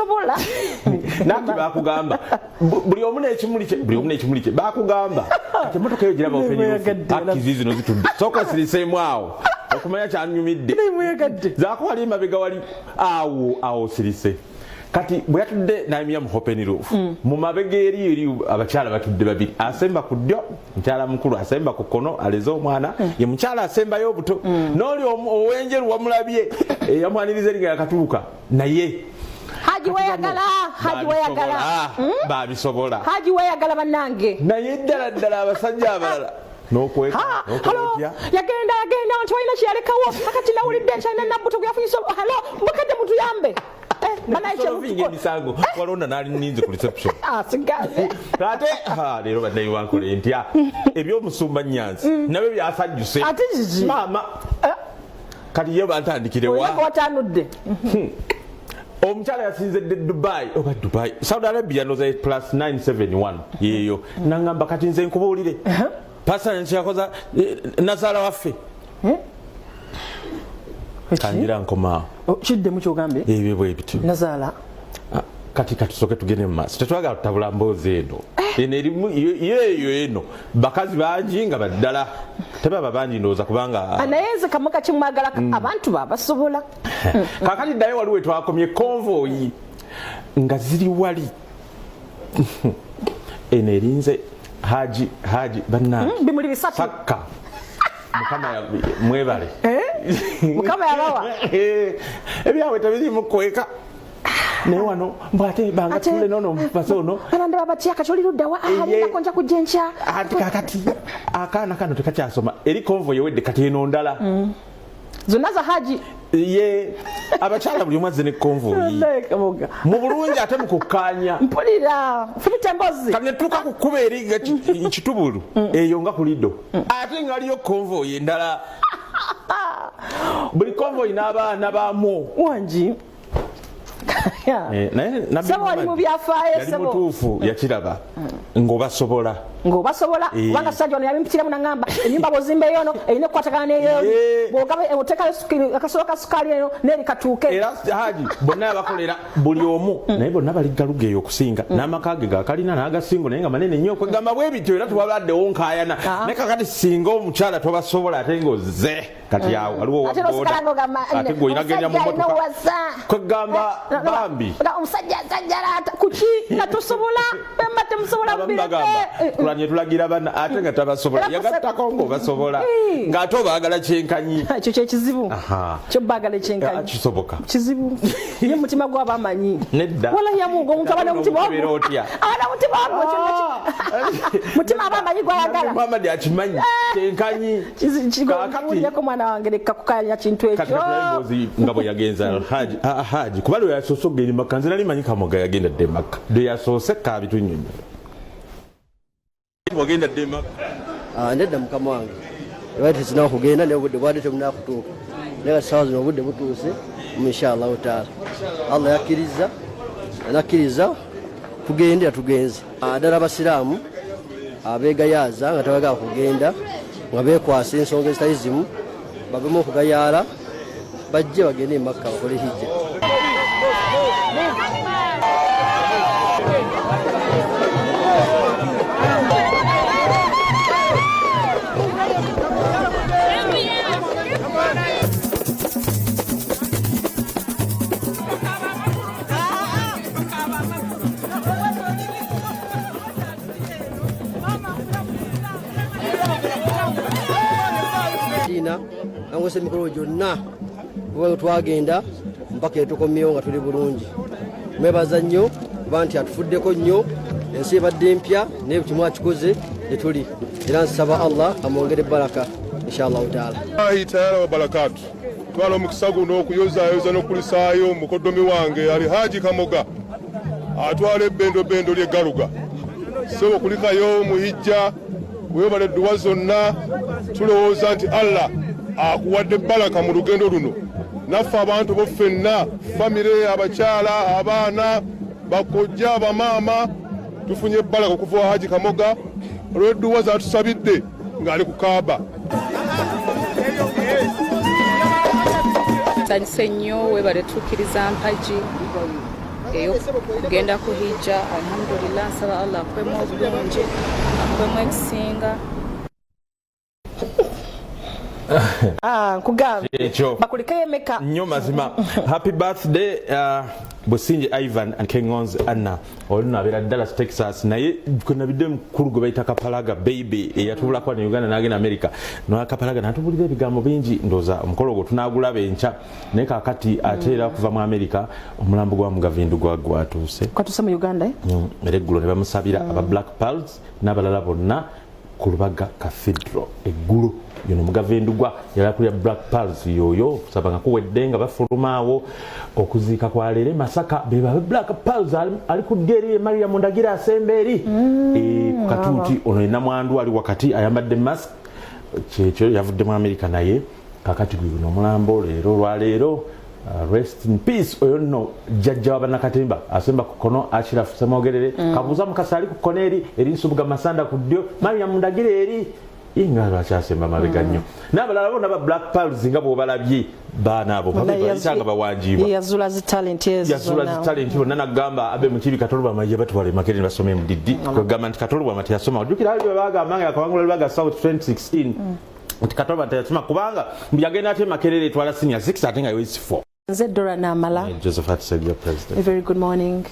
tosobola naki bakugamba buli omu n'ekimuli kye bakugamba ati emotoka eyo giraba akizizi no zitudde soka siriseemu awo okumanya kyanyumidde zakuwali emabega wali awo sirise kati bwe yatudde n'ayimya mu open roof mu mabega eri abakyala batudde babiri asemba ku ddyo mukyala mukulu asemba ku kkono aleze omwana ye mukyala asembayo obuto n'oli owenjeru wamulabye yamwaniriza eringa yakatuuka naye Haji weyagala babisobola Haji weyagala bannange naye ddala abasajja abalala nokweka yagenda nti walina kyeyalekawo akati nawulidde nkyalina nabbuto gweyafunyisa halo Bukedde mutuyambe emisango walonda nalininze ku reception asigaze ate leero baddayi wankole ntya ebyomusumba nyanzi nabyo byasajjuse ate kiki maama kati ye bantandikirewa watanudde omukyala yasinze Dubai Saudi Arabia noza plus 971 yeyo nangamba kati nze nkubuulire pastor nkyakoza nazaala waffe kanjira nkoma kidde mu kyogambe ebyo bwe biti nazaala kati tusoke tugende mu maaso tetwagala tutabula mboozi eno eno bakazi bangi nga baddala tebaba bangi ndowooza kubanga anayenze kamuka kimwagala abantu babasobola kakati ddayo waliwo twakomye konvoyi nga ziri wali eno erinze haji bannange bimuli bisatu paka mukama mwebale mukama yabawa ebyawe tebirimu kweka naye wano mbwate banga tule nono mpaso no abandi babatya kati oli luddawa nako nja kujja enkya ati kakati akaana kano tekakyasoma eri konvoyi ewedde kati eno ndala zonna za haji ye abakyala buli omwazze ne konvoyi mu bulungi ate mukukkaanya mpulira fubita embozi kati netuuka ku kkuba eri kitubulu eyo nga kulido ate ngaliyo konvoyi endala buli konvoyi n'abaana baamu wangi sebo wali mu byafaayo yali mutuufu yakiraba ng'obasobola kubanga sajja ono yabimpitiramu nagamba ennyumba bw'ozimba eyo ono erina okukwatagana neyo bw'oteka akasolo ka sukaali eno n'eri katuuke era haji bonna yabakolera buli omu naye bonna bali galuga eyo okusinga n'amaka ge gakalina n'agasingo naye nga manene nnyo okwegamba bwe bityo era tewabaddewo nkaayana naye kakati singa omukyala tobasobola ate ng'ozze kati awo waliwo waboda ate gweolina genda mu motoka kwegamba bambi omusajja azajjalata kuki natusobola bemba temusobola kulanye tulagira bana ate nga tabasobola yagattako ng'obasobola ng'ate obaagala kyenkanyi ekyo kyekizibu kyo baagala ekyenkanyi kisoboka kizibu ye mutima gw'abamanyi nedda wala yamunga omuntu abana mutima mutima abamanyi gwayagala Muhammad akimanyi kyenkanyi kakati mwana wange leka kukanya kintu ekyo nga bwe yagenza haji kuba lwe yasoose okugenda Makka nze nali manyi Kamoga yagenda dde Makka lwe yasoose kaabitunyonyo wagenda dde Makka nedda mukama wange lwati tezina kugenda naye obudde bwadde tebunakutuuka naye sawa zino obudde butuuse inshallah taala Allah yakkiriza tugende tugenze ddala abasiraamu abeegayaza nga tebagala kugenda nga beekwasa ensonga ezitali zimu bagema okugayaala bajje bagende Makka bakole hijja angose emikolo gyonna kuba twagenda mpaka etukomyewo nga tuli bulungi mwebaza nnyo kuba nti atufuddeko nnyo ensi ebadde mpya naye kimu akikoze etuli era nsaba Allah amwongere baraka inshallah taala taala wa barakatu twala omukisa guno okuyozaayoza n'okulisaayo mukoddomi wange ali Haji Kamoga atwala ebbendo ly'eggaluga so kulikayo muhijja webale edduwa zonna tulowooza nti Allah akuwadde baraka mu lugendo luno naffe abantu bo ffenna famire abakyala abaana bakojja bamaama tufunye baraka okuva wa Haji Kamoga olw'edduwa zatusabidde ng'ali ku Kaaba. Nsanyuse nnyo webale tukkiriza mpagi ey'okugenda kuhijja. Alhamdulillah, nsaba Allah akwemu obulungi, akwemu ekisinga. Nkugambye ekyo bakulikayo emeka nnyo mazima. Happy birthday Businje Ivan and Kengonzi Anna oluna abeera Dallas Texas naye kwenabidde mukulu gwe bayita Kapalaga baby eyatubulako ne Uganda n'agenda America no Kapalaga natubulira ebigambo bingi ndoza omukolo gwo tunagulaba enkya naye kakati ateera kuva mu America omulambo gwa mugavindu gwatuuse mu Uganda era eggulo ne bamusabira aba Black Pearls n'abalala bonna ku Lubaga Cathedral eggulo yono mugavendugwa yalakulya Black Pearls yoyo sabanga kuwedde nga bafulumaawo okuziika kwa leero Masaka beba Black Pearls ali ku dderi Maria Mundagira asemberi ku katuuti ono ina mwandu ali wakati ayambadde mask kyekyo yavudde mu America naye kakati guno omulambo leero lwaleero rest in peace oyo nno jjajja wabannakatemba asemba ku kono Ashirafu Semogerere kabuuza mukasa ali ku kono eri Nsubuga Masanda ku ddyo Maria Mundagira eri ingalo akyasemba mabega nnyo n'abalala bonna ba Black Pearls nga bw'obalabye baana abo bayitanga bawanjiibwa yazula zi talent bonna nagamba abe mu kibi Katolubwa amaye batwala Makerere basome mu diddi kwegamba nti Katolubwa amati yasoma ojjukira ali bagamba nga akawangula Lubaga South 2016 nti Katolubwa teyasoma kubanga byagenda ate Makerere etwala senior 6 ate nga yo is 4 nze Dora Namala Josephat said your president. A very good morning.